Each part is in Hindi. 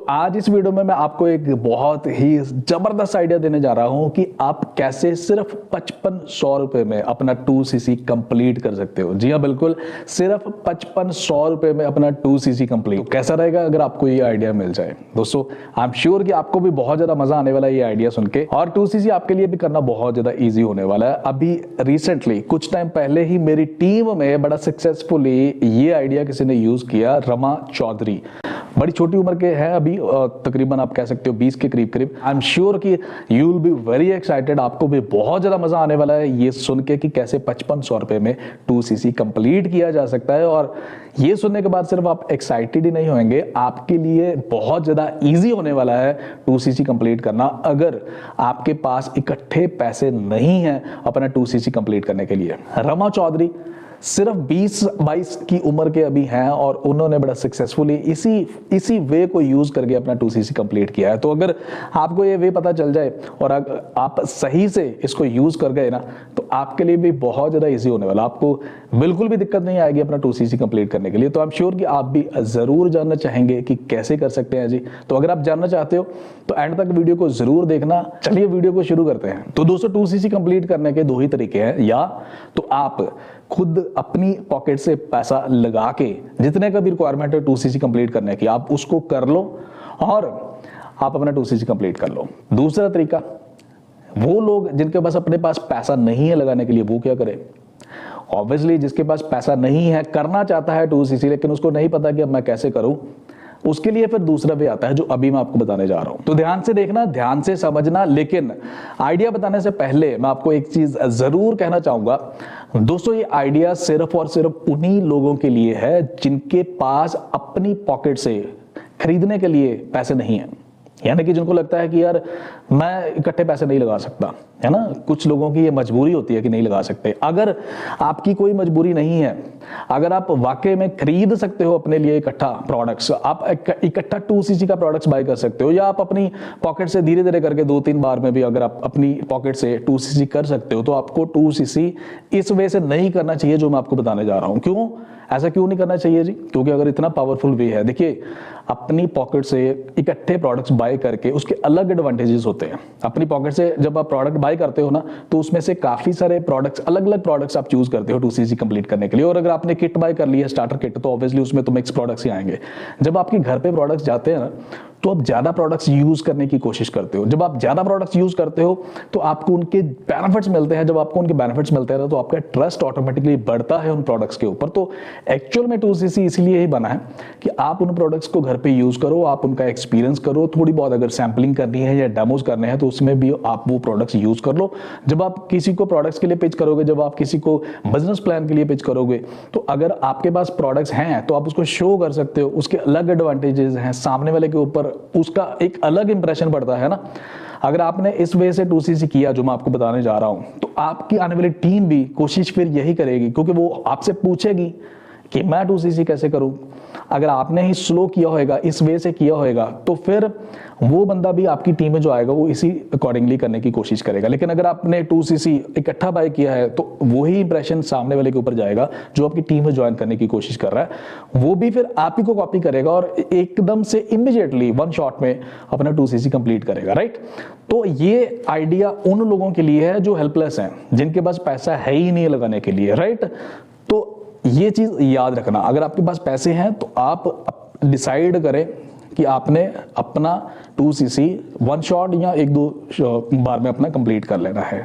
आज इस वीडियो में मैं आपको एक बहुत ही जबरदस्त आइडिया देने जा रहा हूं कि आप कैसे सिर्फ 5500 रुपए में अपना 2cc कंप्लीट कर सकते हो। जी हां, बिल्कुल सिर्फ 5500 रुपए में अपना 2cc कंप्लीट। तो कैसा रहेगा अगर आपको ये आइडिया मिल जाए दोस्तों। आई एम श्योर कि आपको भी बहुत ज्यादा मजा आने वाला है ये आइडिया सुन के, और 2cc आपके लिए भी करना बहुत ज्यादा ईजी होने वाला है। अभी रिसेंटली कुछ टाइम पहले ही मेरी टीम में बड़ा सक्सेसफुली ये आइडिया किसी ने यूज किया। रमा चौधरी बड़ी छोटी उम्र के हैं अभी, तकरीबन आप कह सकते हो 20 के करीब। आई एम श्योर कि you will be very excited. आपको भी बहुत ज्यादा मजा आने वाला है ये सुन के कि कैसे 5500 रुपए में 2cc कंप्लीट किया जा सकता है। और ये सुनने के बाद सिर्फ आप एक्साइटेड ही नहीं होंगे, आपके लिए बहुत ज्यादा इजी होने वाला है 2cc कंप्लीट करना। अगर आपके पास इकट्ठे पैसे नहीं है अपना 2cc कंप्लीट करने के लिए। रमा चौधरी सिर्फ 20-22 की उम्र के अभी हैं और उन्होंने बड़ा सक्सेसफुली इसी वे को यूज करके अपना 2cc कंप्लीट किया है। तो अगर आपको ये वे पता चल जाए और अगर आप सही से इसको यूज कर गए ना, तो आपके लिए भी बहुत ज्यादा इजी होने वाला। आपको बिल्कुल भी दिक्कत नहीं आएगी अपना 2cc कंप्लीट करने के लिए। तो आई एम श्योर कि आप भी जरूर जानना चाहेंगे कि कैसे कर सकते हैं जी। तो अगर आप जानना चाहते हो तो एंड तक वीडियो को जरूर देखना। चलिए वीडियो को शुरू करते हैं। तो दोस्तों 2cc कंप्लीट करने के दो ही तरीके हैं। या तो आप खुद अपनी पॉकेट से पैसा लगा के जितने का भी रिक्वायरमेंट है 2cc कंप्लीट करने की, आप उसको कर लो और आप अपना 2cc कंप्लीट कर लो। दूसरा तरीका, वो लोग जिनके पास अपने पास पैसा नहीं है लगाने के लिए, वो क्या करें। ऑब्वियसली जिसके पास पैसा नहीं है, करना चाहता है 2cc लेकिन उसको नहीं पता कि अब मैं कैसे करूं, उसके लिए फिर दूसरा वे आता है जो अभी मैं आपको बताने जा रहा हूं। तो ध्यान से देखना, ध्यान से समझना। लेकिन आइडिया बताने से पहले मैं आपको एक चीज जरूर कहना चाहूंगा दोस्तों, ये आइडिया सिर्फ और सिर्फ उन्हीं लोगों के लिए है जिनके पास अपनी पॉकेट से खरीदने के लिए पैसे नहीं है। यानी कि जिनको लगता है कि यार मैं इकट्ठे पैसे नहीं लगा सकता, है ना। कुछ लोगों की ये मजबूरी होती है कि नहीं लगा सकते। अगर आपकी कोई मजबूरी नहीं है, अगर आप वाकई में खरीद सकते हो अपने लिए इकट्ठा प्रोडक्ट्स, आप इकट्ठा 2cc का प्रोडक्ट्स बाय कर सकते हो, या आप अपनी पॉकेट से धीरे धीरे करके 2-3 बार में भी अगर आप अपनी पॉकेट से 2cc कर सकते हो, तो आपको 2cc इस वे से नहीं करना चाहिए जो मैं आपको बताने जा रहा हूं। क्यों ऐसा क्यों नहीं करना चाहिए जी? क्योंकि अगर इतना पावरफुल वे है, देखिए अपनी पॉकेट से इकट्ठे प्रोडक्ट्स बाय करके उसके अलग एडवांटेजेस होते हैं। अपनी पॉकेट से जब आप प्रोडक्ट बाय करते हो ना, तो उसमें से काफी सारे प्रोडक्ट्स, अलग अलग प्रोडक्ट्स आप चूज करते हो 2cc कंप्लीट करने के लिए। और अगर आपने किट बाय कर ली है, स्टार्टर किट, तो ऑब्वियसली उसमें तो मिक्स प्रोडक्ट्स ही आएंगे। जब आपके घर पे प्रोडक्ट्स जाते हैं ना, तो आप ज्यादा प्रोडक्ट्स यूज करने की कोशिश करते हो। जब आप ज्यादा प्रोडक्ट्स यूज करते हो तो आपको उनके बेनिफिट्स मिलते हैं। जब आपको उनके बेनिफिट्स मिलते हैं तो आपका ट्रस्ट ऑटोमेटिकली बढ़ता है उन प्रोडक्ट्स के ऊपर। तो एक्चुअल में 2cc इसलिए ही बना है कि आप उन प्रोडक्ट्स को घर पे यूज करो, आप उनका एक्सपीरियंस करो। थोड़ी बहुत अगर सैम्पलिंग करनी है या डेमोज करने हैं तो उसमें भी आप वो प्रोडक्ट्स यूज कर लो। जब आप किसी को प्रोडक्ट्स के लिए पिच करोगे, जब आप किसी को बिजनेस प्लान के लिए पिच करोगे, तो अगर आपके पास प्रोडक्ट्स हैं तो आप उसको शो कर सकते हो। उसके अलग एडवांटेजेस हैं, सामने वाले के ऊपर उसका एक अलग इंप्रेशन पड़ता है ना। अगर आपने इस वे से 2cc किया जो मैं आपको बताने जा रहा हूं, तो आपकी आने वाली टीम भी कोशिश फिर यही करेगी, क्योंकि वो आपसे पूछेगी कि मैं 2cc कैसे करूं। अगर आपने ही स्लो किया होगा, इस वे से किया होगा, तो फिर वो बंदा भी आपकी टीम में जो आएगा वो इसी अकॉर्डिंगली करने की कोशिश करेगा। लेकिन अगर आपने 2cc इकट्ठा बाय किया है तो वही इंप्रेशन सामने वाले के ऊपर जाएगा जो आपकी टीम में ज्वाइन करने की कोशिश कर रहा है। वो भी फिर आप ही को कॉपी करेगा और एकदम से इमीडिएटली वन शॉट में अपना 2cc कंप्लीट करेगा, राइट। तो ये आइडिया उन लोगों के लिए है जो हेल्पलेस हैं, जिनके पास पैसा है ही नहीं लगाने के लिए, राइट। तो ये चीज याद रखना, अगर आपके पास पैसे हैं तो आप डिसाइड करें कि आपने अपना 2cc वन शॉट या 1-2 बार में अपना कंप्लीट कर लेना है।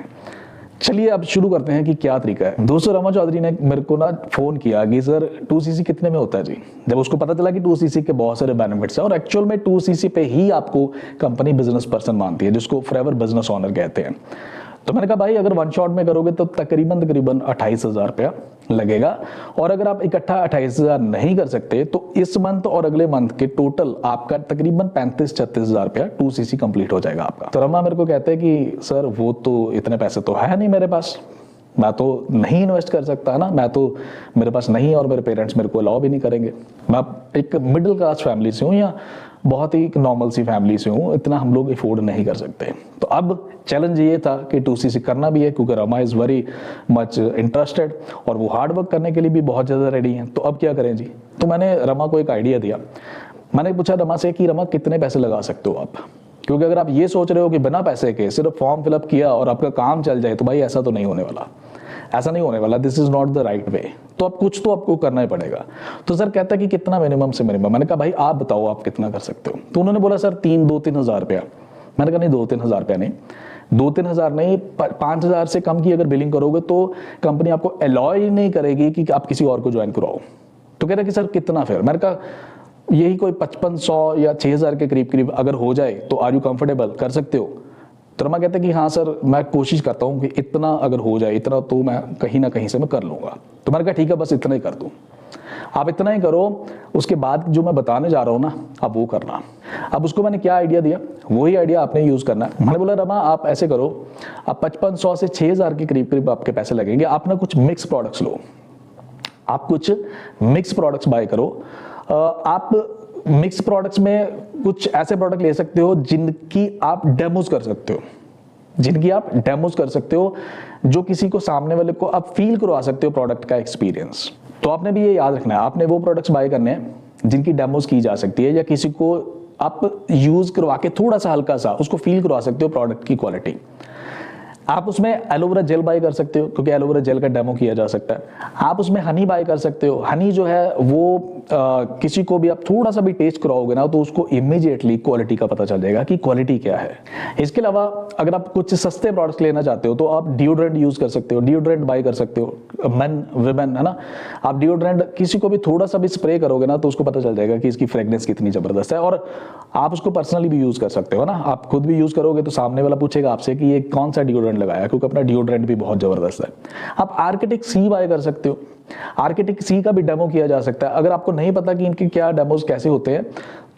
चलिए अब शुरू करते हैं कि क्या तरीका है। दोस्तों रमा चौधरी ने मेरे को ना फोन किया कि सर 2cc कितने में होता है जी। जब उसको पता चला कि 2cc के बहुत सारे बेनिफिट्स हैं और एक्चुअल में 2cc पे ही आपको कंपनी बिजनेस पर्सन मानती है, जिसको फॉरएवर बिजनेस ओनर कहते हैं। तो मैंने कहा भाई अगर वन शॉट में करोगे तो तकरीबन 28,000 रुपया लगेगा। और अगर आप इकट्ठा 28,000 नहीं कर सकते तो इस मंथ और अगले मंथ के टोटल आपका तकरीबन 35-36,000 रुपया 2cc कंप्लीट हो जाएगा आपका। तो रमा मेरे को कहते हैं कि सर वो तो इतने पैसे तो है नहीं मेरे पास, मैं तो नहीं इन्वेस्ट कर सकता ना, मैं तो मेरे पास नहीं और मेरे पेरेंट्स मेरे को अलाउ भी नहीं करेंगे। मैं एक मिडिल क्लास फैमिली से हूँ या बहुत ही नॉर्मल सी फैमिली से हूँ, इतना हम लोग अफोर्ड नहीं कर सकते। तो अब चैलेंज ये था कि 2cc करना भी है, क्योंकि Rama is very much interested और वो हार्ड वर्क करने के लिए भी बहुत ज़्यादा रेडी हैं। तो अब क्या करें जी। तो मैंने रमा को एक आइडिया दिया। मैंने पूछा रमा से कि रमा कितने पैसे लगा सकते हो आप, क्योंकि अगर आप ये सोच रहे हो कि बिना पैसे के सिर्फ फॉर्म फिलअप किया और आपका काम चल जाए, तो भाई ऐसा तो नहीं होने वाला, ऐसा नहीं होने वाला, this is not the right way. तो अब कुछ तो आपको करना ही पड़ेगा। तो सर कहता है कि कितना मिनिमम से मिनिमम। मैंने कहा भाई आप बताओ आप कितना कर सकते हो। तो उन्होंने बोला सर 2-3 हज़ार रुपया। मैंने कहा नहीं 2-3 हज़ार रुपया नहीं, 2-3 हज़ार नहीं, 5 हज़ार से कम की अगर बिलिंग करोगे तो कंपनी आपको अलाउ ही नहीं करेगी कि आप किसी और को ज्वाइन कराओ। तो कह रहा कि सर कितना फिर। मैंने कहा यही कोई 5500 या 6000 के करीब करीब अगर हो जाए तो आर यू कंफर्टेबल, कर सकते हो। तो रमा कहते हैं कि हाँ सर मैं कोशिश करता हूँ कि इतना अगर हो जाए, इतना तो मैं कहीं ना कहीं से मैं कर लूँगा। तो मैंने कहा ठीक है बस इतना ही कर दूँ, आप इतना ही करो, उसके बाद जो मैं बताने जा रहा हूँ ना आप वो करना। अब उसको मैंने क्या आइडिया दिया, वही आइडिया आपने यूज़ करना है। मैंने बोला रमा आप ऐसे करो, आप 5500 से 6000 के करीब करीब आपके पैसे लगेंगे, आप ना कुछ मिक्स प्रोडक्ट्स लो, आप कुछ मिक्स प्रोडक्ट्स बाय करो। आप मिक्स प्रोडक्ट्स में कुछ ऐसे प्रोडक्ट ले सकते हो जिनकी आप डेमोज कर सकते हो, जिनकी आप डेमोज कर सकते हो, जो किसी को सामने वाले को आप फील करवा सकते हो प्रोडक्ट का एक्सपीरियंस। तो आपने भी ये याद रखना है, आपने वो प्रोडक्ट्स बाय करने हैं जिनकी डेमोज की जा सकती है, या किसी को आप यूज करवा के थोड़ा सा हल्का सा उसको फील करवा सकते हो प्रोडक्ट की क्वालिटी। आप उसमें एलोवेरा जेल बाय कर सकते हो क्योंकि एलोवेरा जेल का डेमो किया जा सकता है। आप उसमें हनी बाय कर सकते हो। हनी जो है वो किसी को भी आप थोड़ा सा भी टेस्ट कराओगे ना तो उसको इमीडिएटली क्वालिटी का पता चल जाएगा कि क्वालिटी क्या है। इसके अलावा अगर आप कुछ सस्ते प्रोडक्ट्स लेना चाहते हो तो आप डिओड्रेंट यूज कर सकते हो, डिओड्रेंट बाय कर सकते हो, मेन विमेन है ना। आप डिओड्रेंट किसी को भी थोड़ा सा भी स्प्रे करोगे ना तो उसको पता चल जाएगा कि इसकी फ्रेग्रेंस कितनी जबरदस्त है। और आप उसको पर्सनली भी यूज कर सकते हो ना, आप खुद भी यूज करोगे तो सामने वाला पूछेगा आपसे कि ये कौन सा डिओड्रेंट लगाया, क्योंकि अपना डिओड्रेंट भी बहुत जबरदस्त है। आप आर्किटेक्ट सी बाय कर सकते हो, आर्किटेक्ट सी का भी डेमो किया जा सकता है। अगर आपको नहीं पता कि इनके क्या डेमोज कैसे होते हैं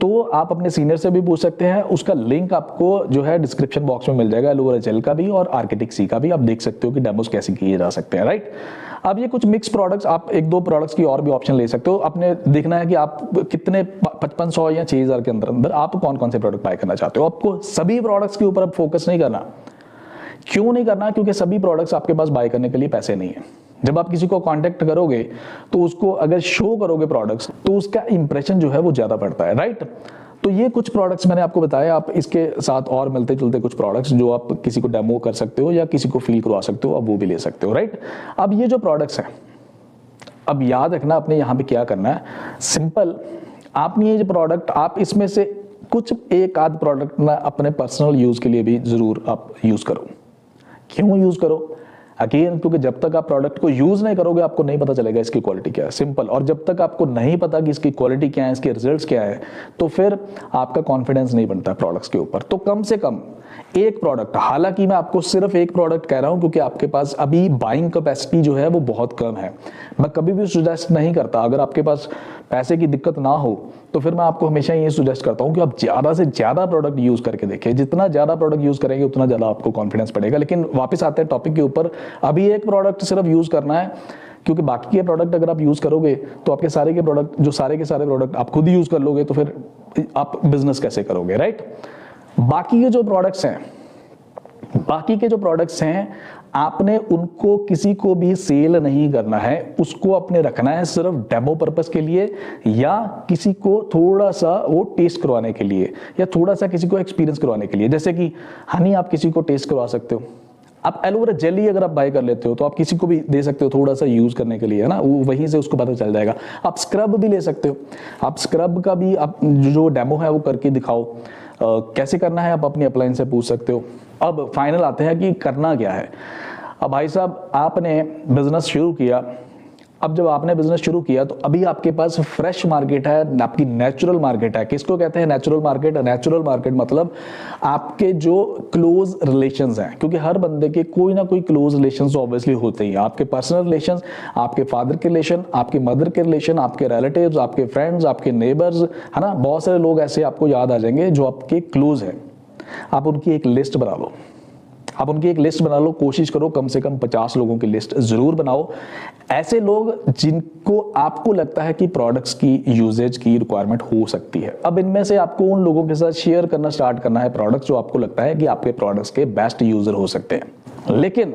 तो आप अपने सीनियर से भी पूछ सकते हैं, उसका लिंक आपको जो है डिस्क्रिप्शन बॉक्स में मिल जाएगा, एलोवेरा जेल का भी और आर्किटेक्ट सी का भी। आप देख सकते हो कि डेमोज कैसे किए जा सकते हैं, राइट। अब ये कुछ मिक्स प्रोडक्ट्स, आप 1-2 प्रोडक्ट्स की और भी ऑप्शन ले सकते हो। आपने देखना है कि आप कितने 5500 या 6000 के अंदर अंदर आप कौन कौन से प्रोडक्ट बाय करना चाहते हो। आपको सभी प्रोडक्ट्स के ऊपर फोकस नहीं करना। क्यों नहीं करना? क्योंकि सभी प्रोडक्ट्स आपके पास बाय करने के लिए पैसे नहीं है। जब आप किसी को कांटेक्ट करोगे तो उसको अगर शो करोगे प्रोडक्ट्स तो उसका इंप्रेशन जो है वो ज्यादा पड़ता है, राइट। तो ये कुछ प्रोडक्ट्स मैंने आपको बताया, आप इसके साथ और मिलते जुलते कुछ प्रोडक्ट्स जो आप किसी को डेमो कर सकते हो या किसी को फील करवा सकते हो, आप वो भी ले सकते हो, राइट। अब ये जो प्रोडक्ट्स हैं, अब याद रखना आपने यहाँ पे क्या करना है, सिंपल। आपने ये जो प्रोडक्ट, आप इसमें से कुछ एक आध प्रोडक्ट ना अपने पर्सनल यूज के लिए भी जरूर आप यूज करो। क्यों यूज करो? अगेन क्योंकि जब तक आप प्रोडक्ट को यूज नहीं करोगे आपको नहीं पता चलेगा इसकी क्वालिटी क्या है, सिंपल। और जब तक आपको नहीं पता कि इसकी क्वालिटी क्या है, इसके रिजल्ट्स क्या है, तो फिर आपका कॉन्फिडेंस नहीं बनता प्रोडक्ट्स के ऊपर। तो कम से कम एक प्रोडक्ट, हालांकि मैं आपको सिर्फ एक प्रोडक्ट कह रहा हूं क्योंकि आपके पास अभी बाइंग कैपेसिटी जो है वो बहुत कम है। मैं कभी भी सुजेस्ट नहीं करता, अगर आपके पास पैसे की दिक्कत ना हो तो फिर मैं आपको हमेशा ये सुजेस्ट करता हूं कि आप ज्यादा से ज्यादा प्रोडक्ट यूज करके देखिए। जितना ज्यादा प्रोडक्ट यूज करेंगे उतना ज्यादा आपको कॉन्फिडेंस बढ़ेगा। लेकिन वापस आते हैं टॉपिक के ऊपर, अभी एक प्रोडक्ट सिर्फ यूज करना है, क्योंकि बाकी के प्रोडक्ट अगर आप यूज करोगे तो आपके सारे के प्रोडक्ट, जो सारे के सारे प्रोडक्ट आप खुद यूज कर लोगे तो फिर आप बिजनेस कैसे करोगे, राइट। बाकी के जो प्रोडक्ट्स हैं आपने उनको किसी को भी सेल नहीं करना है, उसको अपने रखना है सिर्फ डेमो पर्पस के लिए या किसी को थोड़ा सा वो टेस्ट करवाने के लिए या थोड़ा सा किसी को एक्सपीरियंस करवाने के लिए। जैसे कि हनी आप किसी को टेस्ट करवा सकते हो, आप एलोवेरा जेली अगर आप बाय कर लेते हो तो आप किसी को भी दे सकते हो थोड़ा सा यूज करने के लिए, है ना, वो वहीं से उसको पता चल जाएगा। आप स्क्रब भी ले सकते हो, आप स्क्रब का भी आप जो डेमो है वो करके दिखाओ। कैसे करना है आप अपनी अपलाइन से पूछ सकते हो। अब फाइनल आते हैं कि करना क्या है। अब भाई साहब आपने बिजनेस शुरू किया, अब जब आपने बिजनेस शुरू किया तो अभी आपके पास फ्रेश मार्केट है, आपकी नेचुरल मार्केट है। किसको कहते हैं नेचुरल मार्केट? नेचुरल मार्केट मतलब आपके जो क्लोज रिलेशंस हैं, क्योंकि हर बंदे के कोई ना कोई क्लोज रिलेशंस ऑब्वियसली होते ही। आपके पर्सनल रिलेशंस, आपके फादर के रिलेशन, आपके मदर के रिलेशन, आपके रिलेटिव्स, आपके फ्रेंड्स, आपके नेबर्स, है ना, बहुत सारे लोग ऐसे आपको याद आ जाएंगे जो आपके क्लोज हैं। आप उनकी एक लिस्ट बना लो, आप उनकी एक लिस्ट बना लो, कोशिश करो कम से कम 50 लोगों की लिस्ट जरूर बनाओ, ऐसे लोग जिनको आपको लगता है कि प्रोडक्ट्स की यूजेज की रिक्वायरमेंट हो सकती है। अब इनमें से आपको उन लोगों के साथ शेयर करना स्टार्ट करना है प्रोडक्ट्स जो आपको लगता है कि आपके प्रोडक्ट्स के बेस्ट यूजर हो सकते हैं। लेकिन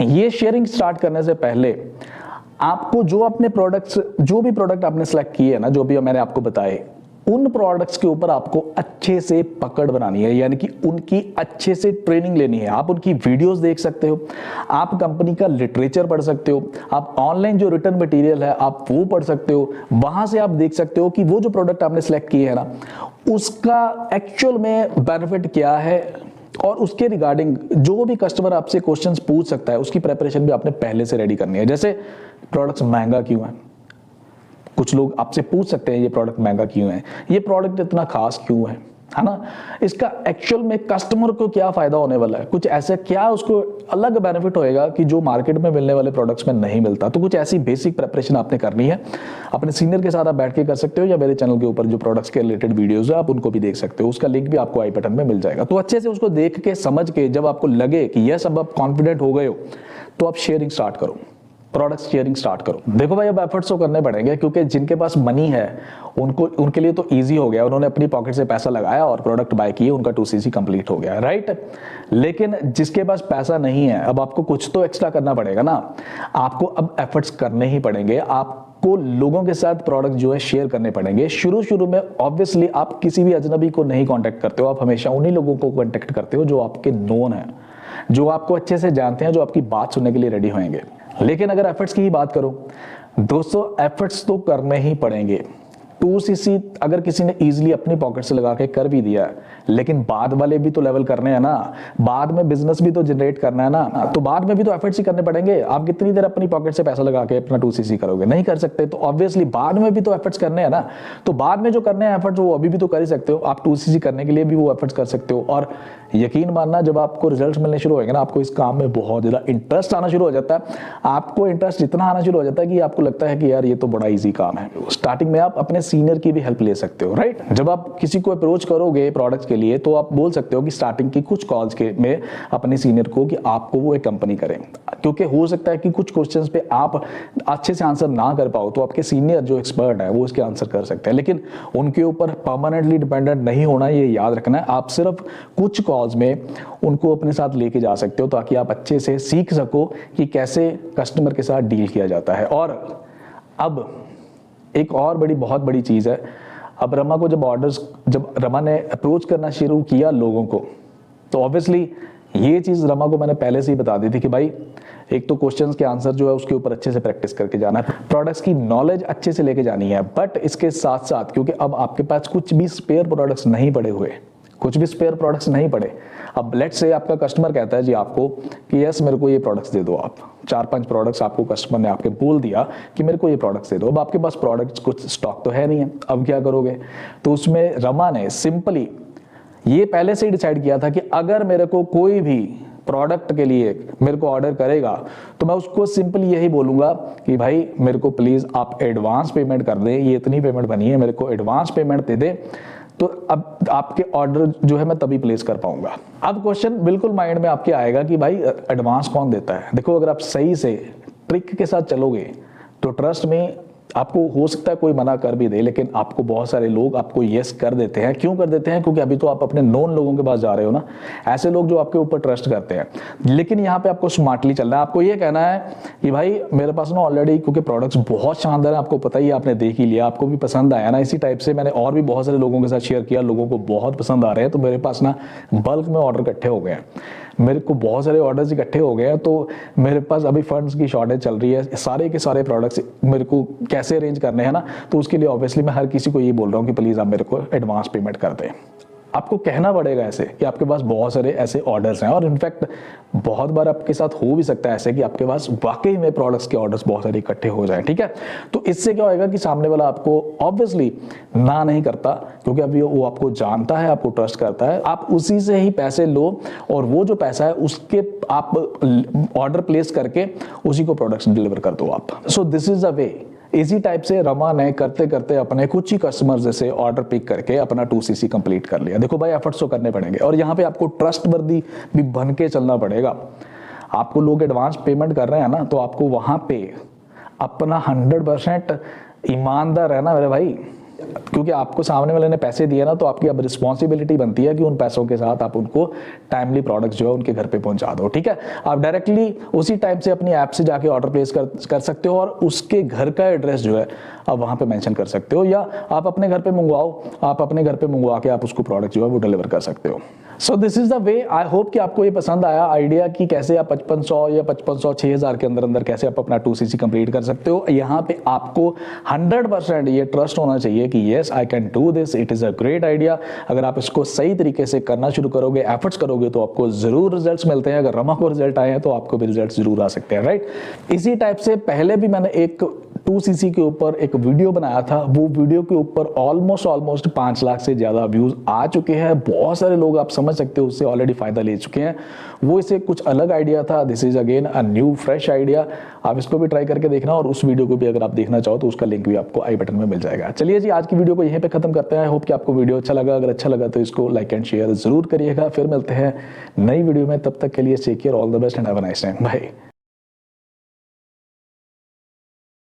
ये शेयरिंग स्टार्ट करने से पहले आपको जो अपने प्रोडक्ट्स, जो भी प्रोडक्ट आपने सेलेक्ट किए ना, जो भी मैंने आपको बताए, उन प्रोडक्ट्स के ऊपर आपको अच्छे से पकड़ बनानी है, यानी कि उनकी अच्छे से ट्रेनिंग लेनी है। आप उनकी वीडियोस देख सकते हो, आप कंपनी का लिटरेचर पढ़ सकते हो, आप ऑनलाइन जो रिटर्न मटेरियल है आप वो पढ़ सकते हो। वहां से आप देख सकते हो कि वो जो प्रोडक्ट आपने सेलेक्ट किए है ना, उसका एक्चुअल में बेनिफिट क्या है, और उसके रिगार्डिंग जो भी कस्टमर आपसे क्वेश्चंस पूछ सकता है उसकी प्रेपरेशन भी आपने पहले से रेडी करनी है। जैसे प्रोडक्ट्स महंगा क्यों है, कुछ लोग आपसे पूछ सकते हैं ये प्रोडक्ट महंगा क्यों है, ये प्रोडक्ट इतना खास क्यों है ना, इसका एक्चुअल में कस्टमर को क्या फायदा होने वाला है, कुछ ऐसे क्या उसको अलग बेनिफिट होएगा कि जो मार्केट में मिलने वाले प्रोडक्ट्स में नहीं मिलता। तो कुछ ऐसी बेसिक प्रेपरेशन आपने करनी है। अपने सीनियर के साथ आप बैठ के कर सकते हो, या मेरे चैनल के ऊपर जो प्रोडक्ट्स के रिलेटेड वीडियोस है आप उनको भी देख सकते हो, उसका लिंक भी आपको आई बटन में मिल जाएगा। तो अच्छे से उसको देख के समझ के जब आपको लगे कि यस अब आप कॉन्फिडेंट हो गए हो, तो आप शेयरिंग स्टार्ट करो, प्रोडक्ट शेयरिंग स्टार्ट करो। देखो भाई अब एफर्ट्स तो करने पड़ेंगे, क्योंकि जिनके पास मनी है उनके लिए तो इजी हो गया, उन्होंने अपनी पॉकेट से पैसा लगाया और प्रोडक्ट बाय किए, उनका 2cc कंप्लीट हो गया, राइट। लेकिन जिसके पास पैसा नहीं है, अब आपको कुछ तो एक्स्ट्रा करना पड़ेगा ना, आपको अब एफर्ट्स करने ही पड़ेंगे। आपको लोगों के साथ प्रोडक्ट जो है शेयर करने पड़ेंगे। शुरू में ऑब्वियसली आप किसी भी अजनबी को नहीं कॉन्टेक्ट करते हो, आप हमेशा उन्हीं लोगों को कॉन्टेक्ट करते हो जो आपके नोन है, जो आपको अच्छे से जानते हैं, जो आपकी बात सुनने के लिए रेडी होंगे। लेकिन अगर एफर्ट्स की ही बात करो दोस्तों, एफर्ट्स तो करने ही पड़ेंगे। 2cc अगर किसी ने इजीली अपनी पॉकेट से लगा के कर भी दिया, लेकिन बाद वाले भी तो लेवल करने हैं ना, बाद में बिजनेस भी तो जनरेट करना है ना, तो बाद में भी तो एफर्ट्स ही करने पड़ेंगे। आप कितनी देर अपनी पॉकेट से पैसा लगा के अपना 2cc करोगे, नहीं कर सकते। तो ऑब्वियसली बाद में भी तो एफर्ट्स करने हैं ना, तो बाद में जो करने हैं एफर्ट्स वो अभी भी तो कर ही सकते हो। आप 2cc करने के लिए भी वो एफर्ट्स कर सकते हो। और यकीन मानना, जब आपको रिजल्ट मिलने शुरू होंगे ना, आपको इस काम में बहुत ज्यादा इंटरेस्ट आना शुरू हो जाता है। आपको इंटरेस्ट इतना आना शुरू हो जाता है कि आपको लगता है कि यार ये तो बड़ा ईजी काम है। स्टार्टिंग में आप अपने सीनियर की भी हेल्प ले सकते हो, राइट। जब आप किसी को अप्रोच करोगे प्रोडक्ट्स के लिए, तो आप बोल सकते हो कि स्टार्टिंग की कुछ कॉल्स के में अपने सीनियर को कि आपको वो एक कंपनी करें, क्योंकि हो सकता है कि कुछ क्वेश्चंस पे आप अच्छे से आंसर ना कर पाओ, तो आपके सीनियर जो एक्सपर्ट है वो इसके आंसर कर सकते हैं। लेकिन उनके ऊपर परमानेंटली डिपेंडेंट नहीं होना, ये याद रखना है। आप सिर्फ कुछ कॉल्स में उनको अपने साथ लेके जा सकते हो, ताकि आप अच्छे से सीख सको कि कैसे कस्टमर के साथ डील किया जाता है। और अब एक और बहुत बड़ी चीज है, अब रमा को जब रमा ने अप्रोच करना शुरू किया लोगों को, तो ऑब्वियसली ये चीज रमा को मैंने पहले से ही बता दी थी कि भाई एक तो क्वेश्चंस के आंसर जो है उसके ऊपर अच्छे से प्रैक्टिस करके जाना है, प्रोडक्ट्स की नॉलेज अच्छे से लेके जानी है। बट इसके साथ साथ, क्योंकि अब आपके पास कुछ भी स्पेयर प्रोडक्ट्स नहीं पड़े हुए, अब लेट्स से आपका कस्टमर कहता है जी आपको कि यस मेरे को ये प्रोडक्ट्स दे दो, आप 4-5 प्रोडक्ट्स आपको कस्टमर ने आपके बोल दिया कि मेरे को ये प्रोडक्ट्स दे दो। अब आपके पास प्रोडक्ट्स कुछ स्टॉक तो है नहीं है, अब क्या करोगे? तो उसमें रमा ने सिंपली ये पहले से ही डिसाइड किया था कि अगर मेरे को कोई भी प्रोडक्ट के लिए मेरे को ऑर्डर करेगा, तो मैं उसको सिंपली यही बोलूंगा कि भाई मेरे को प्लीज आप एडवांस पेमेंट कर दें, ये इतनी पेमेंट बनी है, मेरे को एडवांस पेमेंट दे दे, तो अब आपके ऑर्डर जो है मैं तभी प्लेस कर पाऊंगा। अब क्वेश्चन बिल्कुल माइंड में आपके आएगा कि भाई एडवांस कौन देता है? देखो, अगर आप सही से ट्रिक के साथ चलोगे तो ट्रस्ट में आपको हो सकता है कोई मना कर भी दे, लेकिन आपको बहुत सारे लोग आपको यस कर देते हैं। क्यों कर देते हैं? क्योंकि अभी तो आप अपने नोन लोगों के पास जा रहे हो ना, ऐसे लोग जो आपके ऊपर ट्रस्ट करते हैं। लेकिन यहाँ पे आपको स्मार्टली चलना है। आपको ये कहना है कि भाई मेरे पास ना ऑलरेडी, क्योंकि प्रोडक्ट्स बहुत शानदार है, आपको पता ही है, आपने देख ही लिया, आपको भी पसंद आया ना। इसी टाइप से मैंने और भी बहुत सारे लोगों के साथ शेयर किया, लोगों को बहुत पसंद आ रहे हैं, तो मेरे पास ना बल्क में ऑर्डर इकट्ठे हो गए हैं, मेरे को बहुत सारे ऑर्डर्स इकट्ठे हो गए हैं। तो मेरे पास अभी फंड्स की शॉर्टेज चल रही है, सारे के सारे प्रोडक्ट्स मेरे को कैसे अरेंज करने हैं ना, तो उसके लिए ऑब्वियसली मैं हर किसी को ये बोल रहा हूँ कि प्लीज आप मेरे को एडवांस पेमेंट कर दें। आपको कहना पड़ेगा ऐसे कि आपके पास बहुत सारे ऐसे ऑर्डर्स हैं, और इनफैक्ट बहुत बार आपके साथ हो भी सकता है ऐसे कि आपके पास वाकई में प्रोडक्ट्स के ऑर्डर्स बहुत सारे इकट्ठे हो जाएं, ठीक है। तो इससे क्या होएगा कि सामने वाला आपको ऑब्वियसली ना नहीं करता, क्योंकि अभी वो आपको जानता है, आपको ट्रस्ट करता है। आप उसी से ही पैसे लो, और वो जो पैसा है उसके आप ऑर्डर प्लेस करके उसी को प्रोडक्ट्स डिलीवर कर दो आप। सो दिस इज अ वे। इसी टाइप से रमा ने करते करते अपने कुछ ही कस्टमर से ऑर्डर पिक करके अपना 2cc कंप्लीट कर लिया। देखो भाई, एफर्ट्स तो करने पड़ेंगे, और यहाँ पे आपको ट्रस्ट वर्दी भी बन के चलना पड़ेगा। आपको लोग एडवांस पेमेंट कर रहे हैं ना, तो आपको वहां पे अपना 100% ईमानदार रहना मेरे भाई। क्योंकि आपको सामने वाले ने पैसे दिए ना, तो आपकी अब रिस्पॉन्सिबिलिटी बनती है कि उन पैसों के साथ आप उनको टाइमली प्रोडक्ट्स जो है उनके घर पे पहुंचा दो। ठीक है, आप डायरेक्टली उसी टाइम से अपनी ऐप से जाके ऑर्डर प्लेस कर सकते हो और उसके घर का एड्रेस जो है आप वहां पे मेंशन कर सकते हो, या आप अपने घर पे मंगवाओ, आप अपने घर पे मंगवा के आप उसको प्रोडक्ट जो है वो डिलीवर कर सकते हो। So this is the way. I hope कि आपको ये पसंद आया आइडिया कि कैसे आप 5500 या 5500 6000 के अंदर अंदर कैसे आप अपना 2cc कंप्लीट कर सकते हो। यहाँ पे आपको 100% ये ट्रस्ट होना चाहिए कि yes I can do this, it is a great idea. अगर आप इसको सही तरीके से करना शुरू करोगे, एफर्ट्स करोगे, तो आपको जरूर रिजल्ट्स मिलते हैं। अगर रमा को रिजल्ट आए हैं तो आपको भी रिजल्ट जरूर आ सकते हैं, राइट। इसी टाइप से पहले भी मैंने एक 2cc के ऊपर एक वीडियो बनाया था, वो वीडियो के ऊपर ऑलमोस्ट 5 लाख से ज्यादा व्यूज आ चुके हैं। बहुत सारे लोग आप समझ सकते हो उससे ऑलरेडी फायदा ले चुके हैं। वो इसे कुछ अलग आइडिया था, this is again a new fresh idea. आप इसको भी ट्राई करके देखना, और उस वीडियो को भी अगर आप देखना चाहो तो उसका लिंक भी आपको आई बटन में मिल जाएगा। चलिए जी, आज की वीडियो को यहीं पे खत्म करते हैं। आई होप कि आपको वीडियो अच्छा लगा। अगर अच्छा लगा तो इसको लाइक एंड शेयर जरूर करिएगा। फिर मिलते हैं नई वीडियो में, तब तक के लिए take care, all the best and have a nice time, bye.